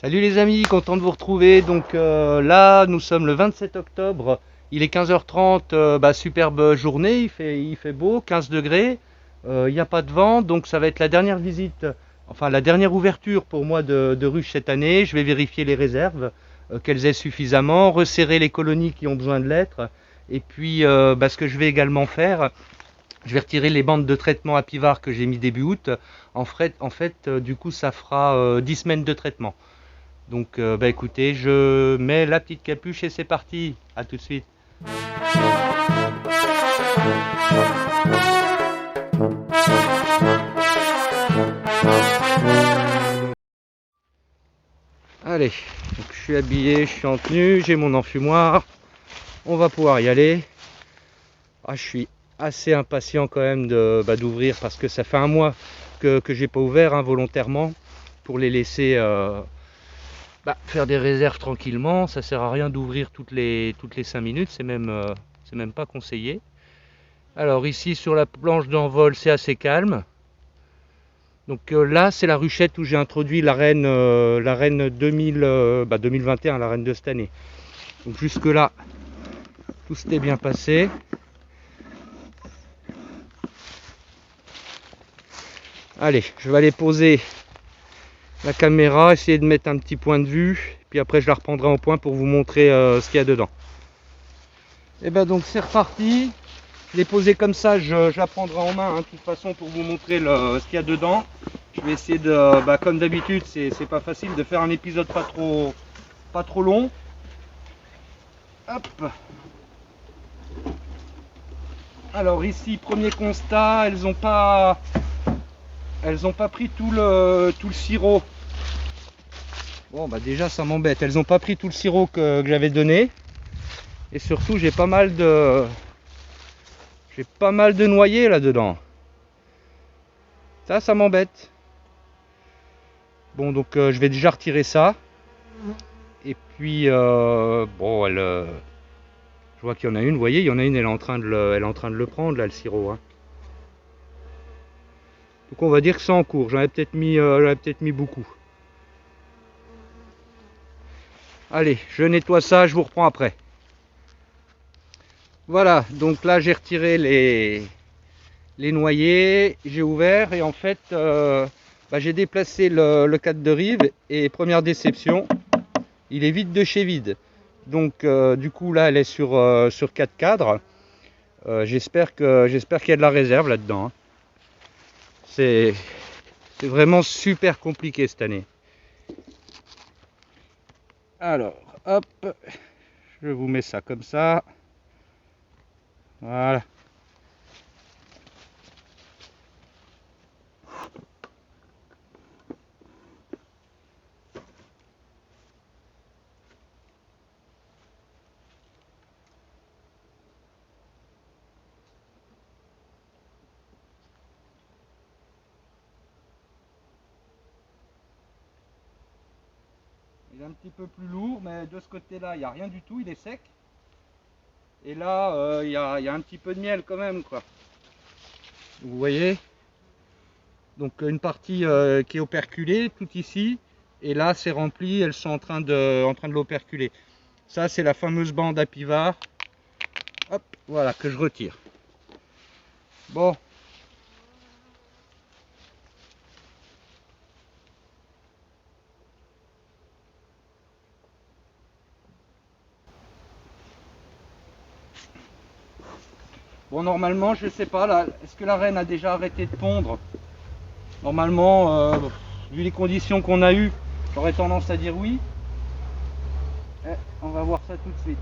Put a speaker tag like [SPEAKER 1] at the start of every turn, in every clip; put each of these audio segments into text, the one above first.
[SPEAKER 1] Salut les amis, content de vous retrouver. Donc là, nous sommes le 27 octobre, il est 15h30, superbe journée, il fait beau, 15 degrés, il n'y a pas de vent, donc ça va être la dernière visite, enfin la dernière ouverture pour moi de ruche cette année. Je vais vérifier les réserves, qu'elles aient suffisamment, resserrer les colonies qui ont besoin de l'être, et puis ce que je vais également faire, je vais retirer les bandes de traitement à pivard que j'ai mis début août. En fait, du coup, ça fera 10 semaines de traitement. Donc écoutez, je mets la petite capuche et c'est parti. À tout de suite. Allez, donc je suis habillé, je suis en tenue, j'ai mon enfumoir. On va pouvoir y aller. Ah, je suis assez impatient quand même d'ouvrir parce que ça fait un mois que j'ai pas ouvert volontairement pour les laisser faire des réserves tranquillement. Ça sert à rien d'ouvrir toutes les 5 minutes, c'est même pas conseillé. Alors ici sur la planche d'envol, c'est assez calme. Donc là, c'est la ruchette où j'ai introduit la reine 2021, la reine de cette année. Donc jusque là, tout s'était bien passé. Allez, je vais aller poser la caméra, essayer de mettre un petit point de vue, puis après je la reprendrai en point pour vous montrer ce qu'il y a dedans. Et donc c'est reparti. Je l'ai posé comme ça, je la prendrai en main de toute façon pour vous montrer ce qu'il y a dedans. Je vais essayer de, comme d'habitude, c'est pas facile de faire un épisode pas trop long. Hop. Alors ici, premier constat, elles ont pas pris tout le sirop. Bon déjà ça m'embête, elles ont pas pris tout le sirop que j'avais donné. Et surtout j'ai pas mal de noyés là-dedans. Ça m'embête. Bon donc je vais déjà retirer ça. Et puis je vois qu'il y en a une, vous voyez, il y en a une, elle est en train de le prendre là, le sirop. Donc on va dire que c'est en cours. J'en ai peut-être mis beaucoup. Allez, je nettoie ça, je vous reprends après. Voilà, donc là j'ai retiré les noyers, j'ai ouvert et en fait j'ai déplacé le cadre de rive et première déception, il est vide de chez vide. Donc du coup là elle est sur 4 cadres. J'espère qu'il y a de la réserve là-dedans. C'est vraiment super compliqué cette année. Alors, hop, je vous mets ça comme ça. Voilà. Il est un petit peu plus lourd, mais de ce côté-là, il n'y a rien du tout, il est sec. Et là, il y a un petit peu de miel quand même, quoi. Vous voyez? Donc une partie qui est operculée, tout ici. Et là, c'est rempli, elles sont en train de l'operculer. Ça, c'est la fameuse bande à pivard. Hop, voilà, que je retire. Bon. Bon, normalement, je sais pas, là, est-ce que la reine a déjà arrêté de pondre? Normalement, vu les conditions qu'on a eues, j'aurais tendance à dire oui. On va voir ça tout de suite.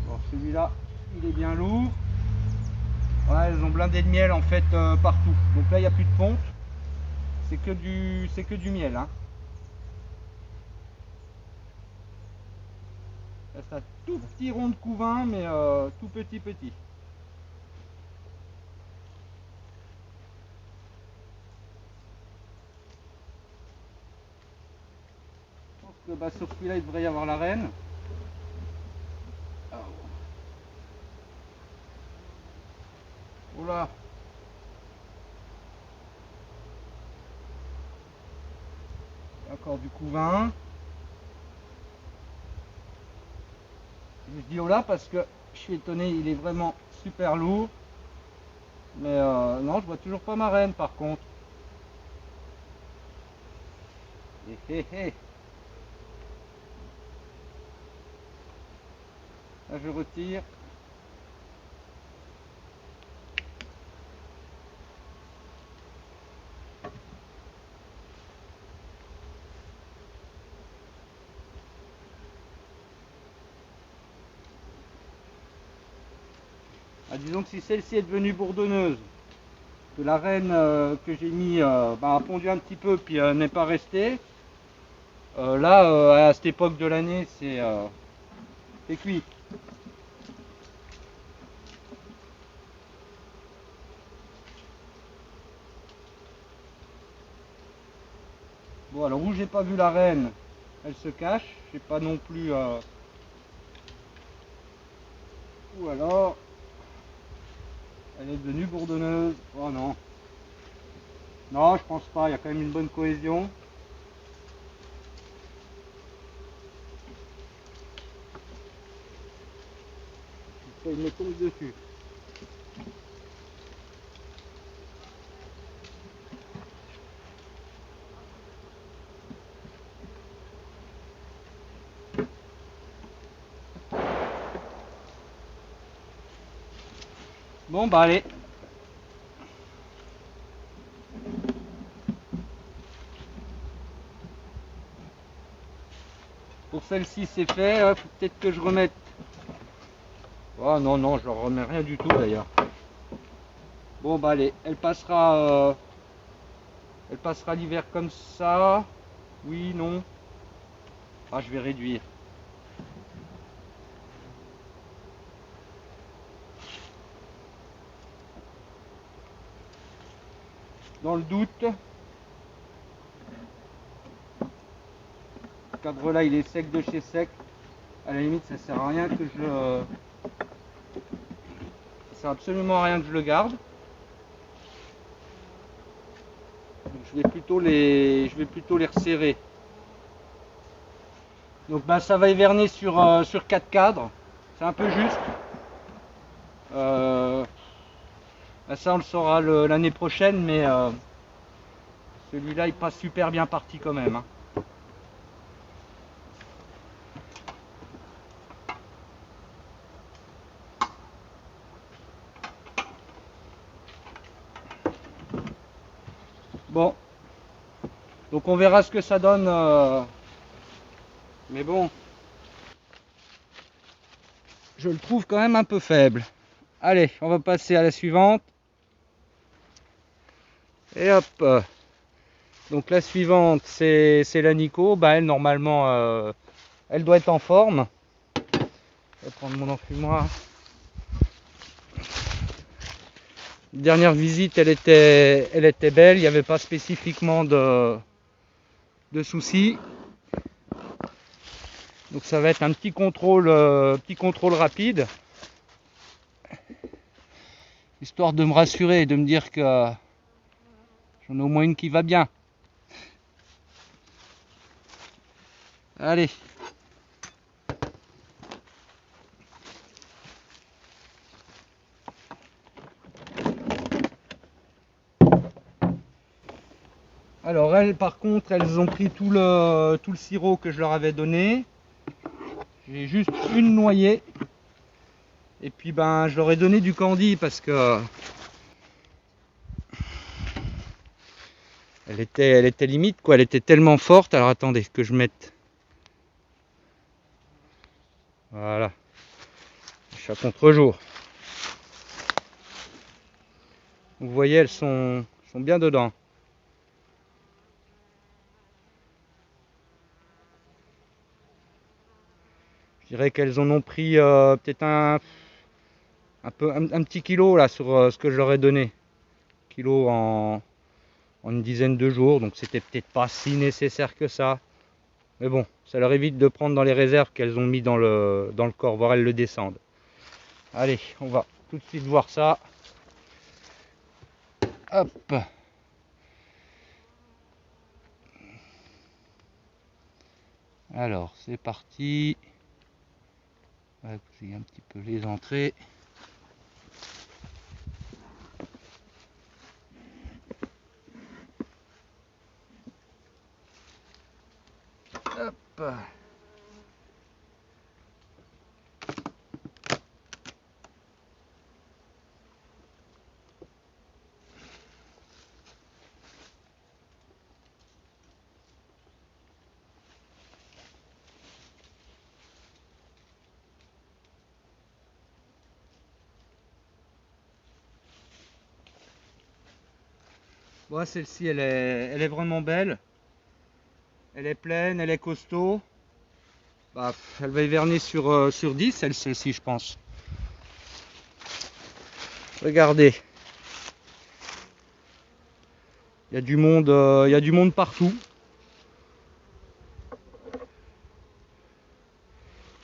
[SPEAKER 1] Bon, celui-là, il est bien lourd. Ouais, elles ont blindé de miel en fait partout. Donc là, il n'y a plus de ponte. C'est que du miel. Là, c'est un tout petit rond de couvain, mais tout petit. Je pense que sur celui-là, il devrait y avoir la reine. Oula. Encore du couvain. Je dis oh là parce que je suis étonné, il est vraiment super lourd. Mais non, je vois toujours pas ma reine par contre. Là je retire. Ah, disons que si celle-ci est devenue bourdonneuse, que la reine que j'ai mis a pondu un petit peu puis n'est pas restée, là à cette époque de l'année c'est cuit. Bon alors où j'ai pas vu la reine, elle se cache, j'ai pas non plus ou alors elle est devenue bourdonneuse. Oh non. Non, je pense pas, il y a quand même une bonne cohésion. Il me tombe dessus. Bon bah allez. Pour celle-ci c'est fait, faut peut-être que je remette. Oh non, non, je ne remets rien du tout d'ailleurs. Bon bah allez, elle passera l'hiver comme ça. Oui, non. Ah, je vais réduire. Dans le doute, le cadre là il est sec de chez sec. À la limite ça sert à rien que ça sert absolument à rien que je le garde. Donc, je vais plutôt les resserrer. Donc bah, ça va hiverner sur 4 cadres. C'est un peu juste. Bah, ça on le saura l'année prochaine, mais celui-là il passe super bien parti quand même. Hein. Bon, donc on verra ce que ça donne. Mais bon, je le trouve quand même un peu faible. Allez, on va passer à la suivante. Et hop. Donc la suivante, c'est la Nico. Bah, elle, normalement, elle doit être en forme. Je vais prendre mon enfumoir. Dernière visite, elle était belle. Il n'y avait pas spécifiquement de soucis. Donc ça va être un petit contrôle rapide. Histoire de me rassurer et de me dire que j'en ai au moins une qui va bien. Allez. Alors elles, par contre, elles ont pris tout le sirop que je leur avais donné. J'ai juste une noyée. Et puis ben je leur ai donné du candy parce que elle était limite quoi, elle était tellement forte. Alors attendez que je mette. Voilà. Je suis à contre-jour. Vous voyez, elles sont bien dedans. Je dirais qu'elles en ont pris peut-être un petit kilo là sur ce que je leur ai donné. Kilo en une dizaine de jours, donc c'était peut-être pas si nécessaire que ça. Mais bon, ça leur évite de prendre dans les réserves qu'elles ont mis dans le corps, voire elles le descendent. Allez, on va tout de suite voir ça. Hop. Alors c'est parti. On va pousser un petit peu les entrées. Hop. Bon, celle-ci, elle est vraiment belle. Elle est pleine, elle est costaud. Bah, elle va hiverner sur 10, celle-ci, je pense. Regardez. Il y a du monde partout.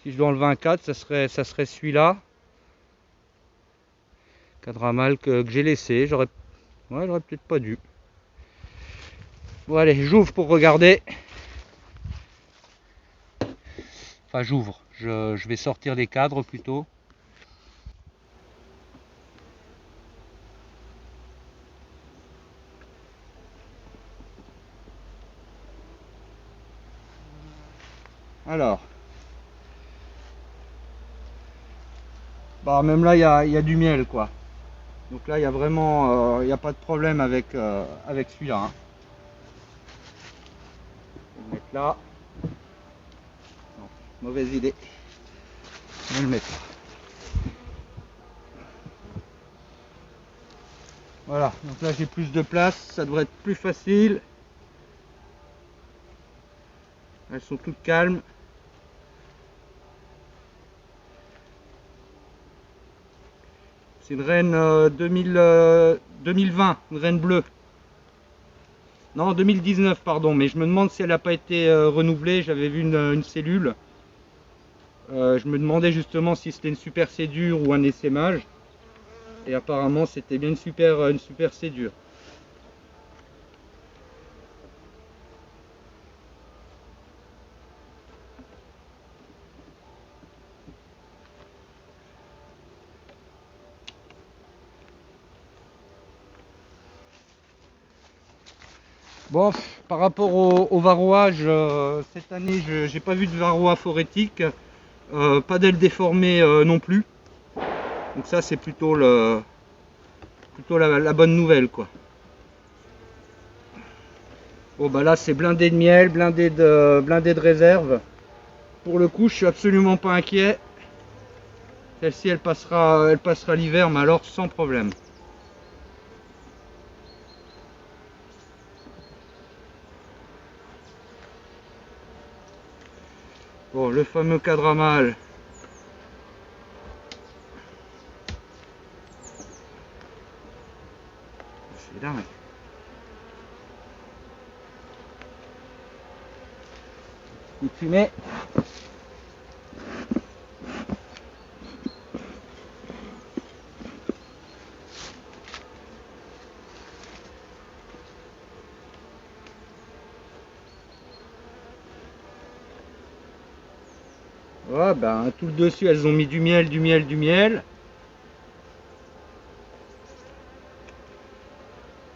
[SPEAKER 1] Si je dois enlever un cadre, ça serait celui-là. Cadre à mal que j'ai laissé. J'aurais peut-être pas dû. Bon, allez, j'ouvre pour regarder. Enfin, j'ouvre. Je vais sortir les cadres plutôt. Alors. Bah, même là, il y a du miel, quoi. Donc là, il y a vraiment, il n'y a pas de problème avec celui-là. Hein. Je vais le mettre là. Non, mauvaise idée. Je vais le mettre là. Voilà, donc là j'ai plus de place, ça devrait être plus facile. Elles sont toutes calmes. C'est une reine 2020, une reine bleue. Non, 2019, pardon, mais je me demande si elle n'a pas été renouvelée. J'avais vu une cellule. Je me demandais justement si c'était une super sédure ou un essaimage. Et apparemment, c'était bien une super sédure. Bon, par rapport au varroage, cette année, je n'ai pas vu de varroa phorétique. Pas d'aile déformée non plus. Donc ça, c'est plutôt la bonne nouvelle, quoi. Bon, bah là, c'est blindé de miel, blindé de réserve. Pour le coup, je suis absolument pas inquiet. Celle-ci, elle passera l'hiver, mais alors sans problème. Bon, le fameux cadre à mâle. C'est dingue. Coup de fumée. Ouais, ben tout le dessus, elles ont mis du miel, du miel, du miel.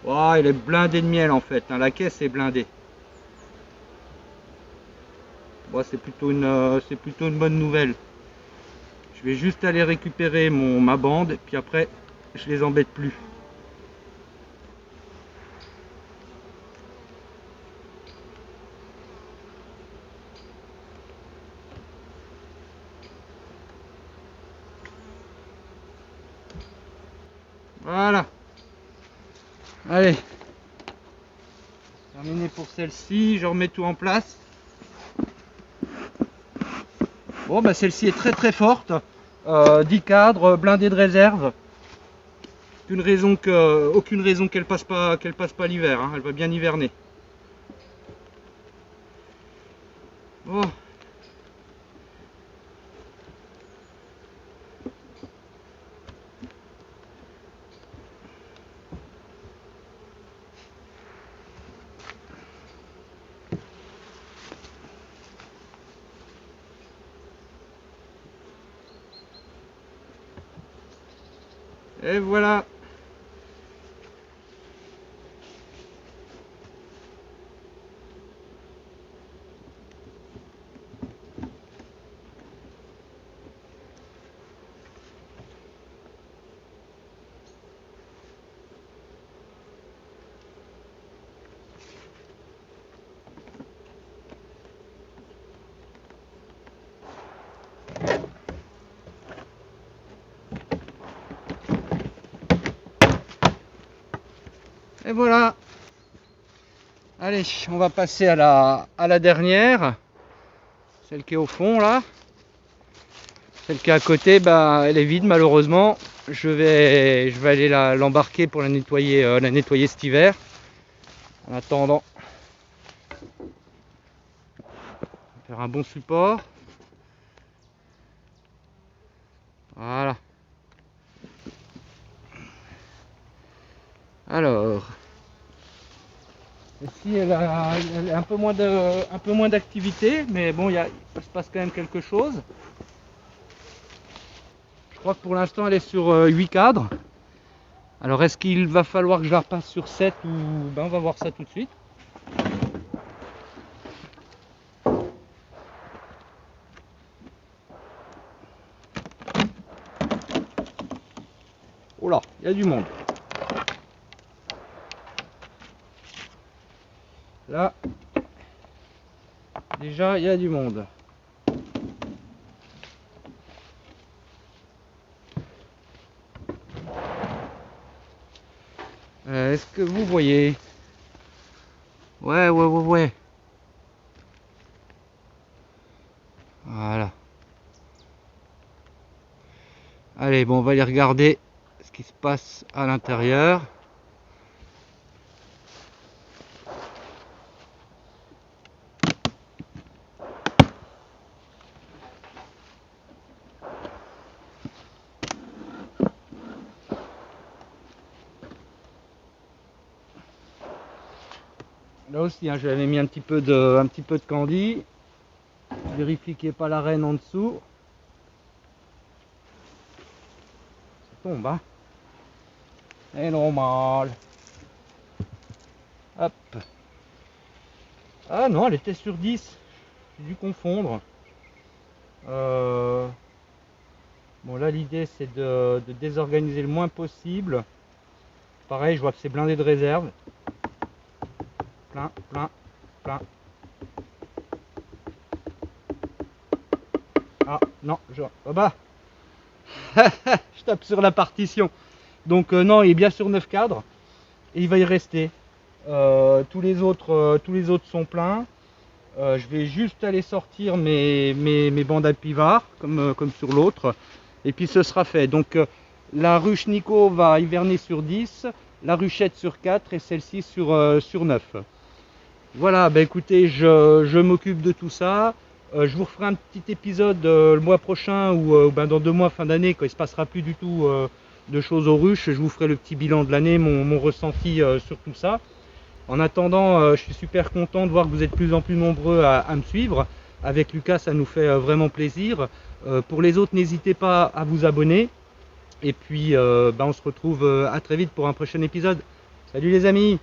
[SPEAKER 1] Oh, il est blindé de miel en fait, hein. La caisse est blindée. Bon, c'est plutôt une bonne nouvelle. Je vais juste aller récupérer ma bande, puis après, je les embête plus. Voilà. Allez. Terminé pour celle-ci, je remets tout en place. Bon, bah celle-ci est très forte. 10 cadres, blindés de réserve. Aucune raison qu'elle passe pas l'hiver. Hein. Elle va bien hiverner. Oh. Et voilà. Et voilà. Allez, on va passer à la dernière. Celle qui est au fond là. Celle qui est à côté, bah, elle est vide malheureusement. Je vais aller l'embarquer pour la nettoyer cet hiver. En attendant, faire un bon support. Voilà. Alors, ici elle a un peu moins d'activité, mais bon, il se passe quand même quelque chose. Je crois que pour l'instant elle est sur 8 cadres. Alors est-ce qu'il va falloir que je la repasse sur 7 ou ben on va voir ça tout de suite. Oh là, il y a du monde. Là, déjà il y a du monde. Est-ce que vous voyez? Ouais. Voilà. Allez, bon, on va aller regarder ce qui se passe à l'intérieur. Là aussi, hein, je lui avais mis un petit peu de candy. Vérifie qu'il n'y ait pas la reine en dessous. Ça tombe, hein. C'est normal. Hop. Ah non, elle était sur 10. J'ai dû confondre. Bon, là, l'idée, c'est de désorganiser le moins possible. Pareil, je vois que c'est blindé de réserve. Plein. Ah, non, oh bah je tape sur la partition. Donc non, il est bien sur 9 cadres. Et il va y rester. Tous les autres sont pleins. Je vais juste aller sortir mes bandes à pivard, comme sur l'autre. Et puis ce sera fait. Donc la ruche Nico va hiverner sur 10, la ruchette sur 4 et celle-ci sur 9. Voilà, bah écoutez, je m'occupe de tout ça. Je vous referai un petit épisode le mois prochain ou ben dans 2 mois, fin d'année, quand il ne se passera plus du tout de choses aux ruches. Je vous ferai le petit bilan de l'année, mon ressenti sur tout ça. En attendant, je suis super content de voir que vous êtes de plus en plus nombreux à me suivre. Avec Lucas, ça nous fait vraiment plaisir. Pour les autres, n'hésitez pas à vous abonner. Et puis, ben on se retrouve à très vite pour un prochain épisode. Salut les amis!